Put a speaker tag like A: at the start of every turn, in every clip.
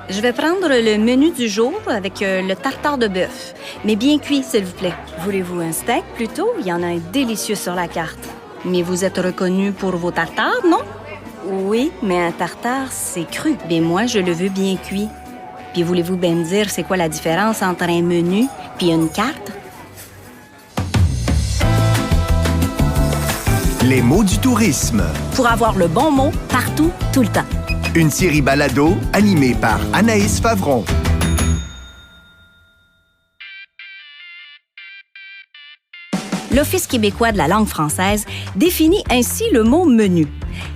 A: Je vais prendre le menu du jour avec le tartare de bœuf, mais bien cuit, s'il vous plaît. Voulez-vous un steak plutôt? Il y en a un délicieux sur la carte. Mais vous êtes reconnu pour vos tartares, non? Oui, mais un tartare, c'est cru. Mais moi, je le veux bien cuit. Puis voulez-vous bien me dire c'est quoi la différence entre un menu puis une carte?
B: Les mots du tourisme.
A: Pour avoir le bon mot partout, tout le temps.
B: Une série balado animée par Anaïs Favron.
A: L'Office québécois de la langue française définit ainsi le mot menu.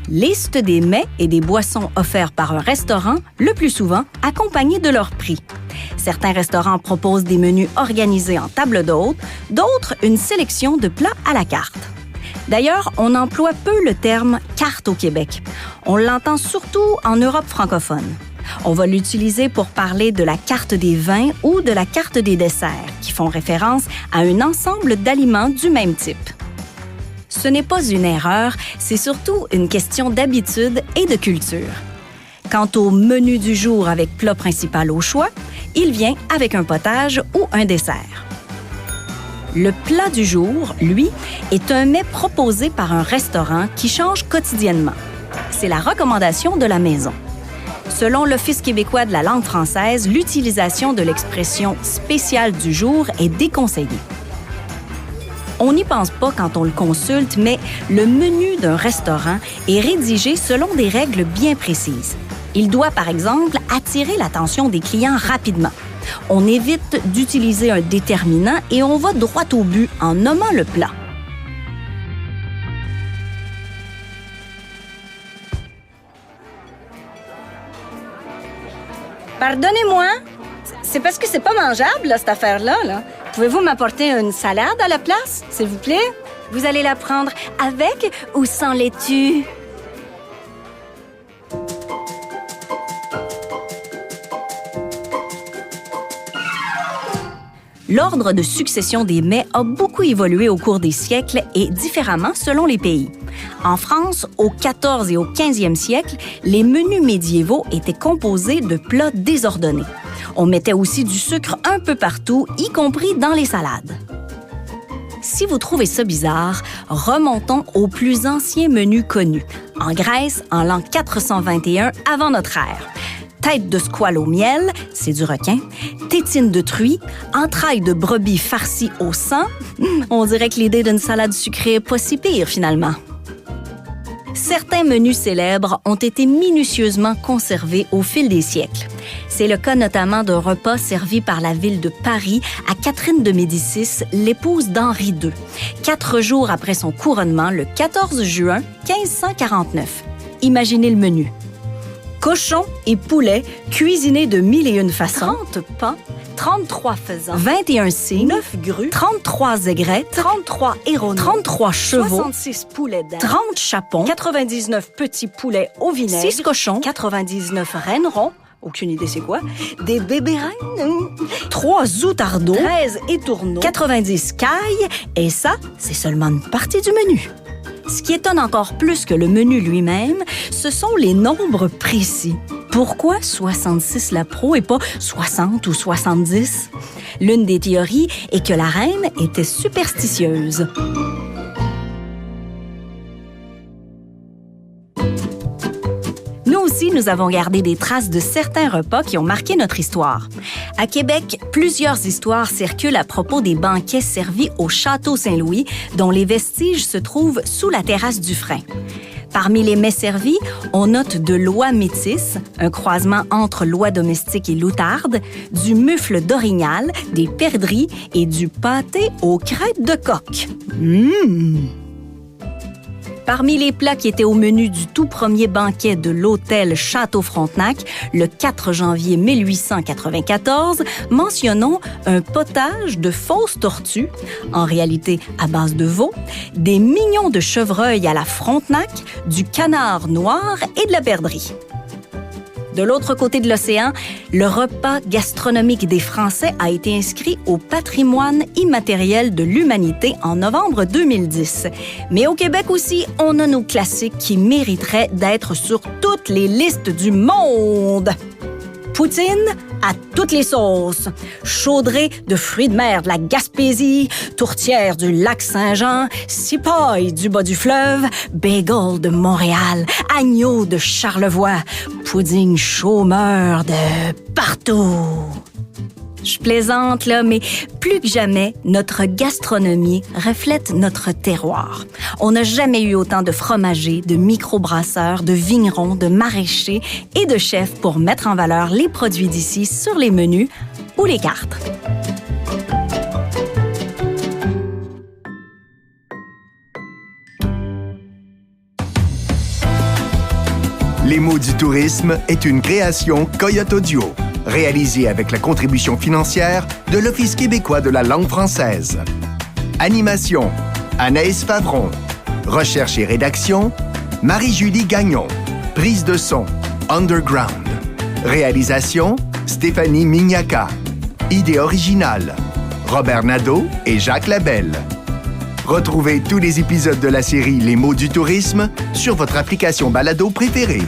A: Liste des mets et des boissons offerts par un restaurant, le plus souvent accompagnés de leur prix. Certains restaurants proposent des menus organisés en table d'hôte, d'autres une sélection de plats à la carte. D'ailleurs, on emploie peu le terme « carte au Québec ». On l'entend surtout en Europe francophone. On va l'utiliser pour parler de la carte des vins ou de la carte des desserts, qui font référence à un ensemble d'aliments du même type. Ce n'est pas une erreur, c'est surtout une question d'habitude et de culture. Quant au menu du jour avec plat principal au choix, il vient avec un potage ou un dessert. Le plat du jour, lui, est un mets proposé par un restaurant qui change quotidiennement. C'est la recommandation de la maison. Selon l'Office québécois de la langue française, l'utilisation de l'expression « spécial du jour » est déconseillée. On n'y pense pas quand on le consulte, mais le menu d'un restaurant est rédigé selon des règles bien précises. Il doit, par exemple, attirer l'attention des clients rapidement. On évite d'utiliser un déterminant et on va droit au but en nommant le plat. Pardonnez-moi, c'est parce que c'est pas mangeable, là, cette affaire-là. Là. Pouvez-vous m'apporter une salade à la place, s'il vous plaît? Vous allez la prendre avec ou sans laitue? L'ordre de succession des mets a beaucoup évolué au cours des siècles et différemment selon les pays. En France, au 14 et au 15e siècle, les menus médiévaux étaient composés de plats désordonnés. On mettait aussi du sucre un peu partout, y compris dans les salades. Si vous trouvez ça bizarre, remontons aux plus anciens menus connus. En Grèce, en l'an 421 avant notre ère. Tête de squale au miel, c'est du requin. Tétine de truie, entrailles de brebis farcies au sang. On dirait que l'idée d'une salade sucrée est pas si pire, finalement. Certains menus célèbres ont été minutieusement conservés au fil des siècles. C'est le cas notamment d'un repas servi par la ville de Paris à Catherine de Médicis, l'épouse d'Henri II, 4 jours après son couronnement, le 14 juin 1549. Imaginez le menu. Cochon et poulet cuisinés de 1001 façons. 30 pains, 33 faisans, 21 cygnes, 9 grues, 33 aigrettes, 33 héronnons, 33 chevaux, 66 poulets d'Inde, 30 chapons, 99 petits poulets au vinaigre, 6 cochons, 99 rennes ronds, aucune idée c'est quoi, des bébés reines, 3 outardeaux, 13 étourneaux, 90 cailles, et ça, c'est seulement une partie du menu. Ce qui étonne encore plus que le menu lui-même, ce sont les nombres précis. Pourquoi 66 Lapro et pas 60 ou 70? L'une des théories est que la reine était superstitieuse. Nous aussi, nous avons gardé des traces de certains repas qui ont marqué notre histoire. À Québec, plusieurs histoires circulent à propos des banquets servis au Château Saint-Louis, dont les vestiges se trouvent sous la terrasse du Frein. Parmi les mets servis, on note de l'oie métisse, un croisement entre l'oie domestique et l'outarde, du mufle d'orignal, des perdrix et du pâté aux crêpes de coq. Parmi les plats qui étaient au menu du tout premier banquet de l'hôtel Château-Frontenac, le 4 janvier 1894, mentionnons un potage de fausses tortues, en réalité à base de veau, des mignons de chevreuil à la Frontenac, du canard noir et de la perdrix. De l'autre côté de l'océan, le repas gastronomique des Français a été inscrit au patrimoine immatériel de l'humanité en novembre 2010. Mais au Québec aussi, on a nos classiques qui mériteraient d'être sur toutes les listes du monde. Poutine à toutes les sauces. Chaudrée de fruits de mer de la Gaspésie, tourtière du lac Saint-Jean, cipaille du bas du fleuve, bagel de Montréal, agneau de Charlevoix, pudding chômeur de partout. Je plaisante, là, mais plus que jamais, notre gastronomie reflète notre terroir. On n'a jamais eu autant de fromagers, de microbrasseurs, de vignerons, de maraîchers et de chefs pour mettre en valeur les produits d'ici sur les menus ou les cartes.
B: Les mots du tourisme est une création Coyote Audio, réalisée avec la contribution financière de l'Office québécois de la langue française. Animation, Anaïs Favron. Recherche et rédaction, Marie-Julie Gagnon. Prise de son, Underground. Réalisation, Stéphanie Mignacca. Idée originale, Robert Nadeau et Jacques Labelle. Retrouvez tous les épisodes de la série Les mots du tourisme sur votre application balado préférée.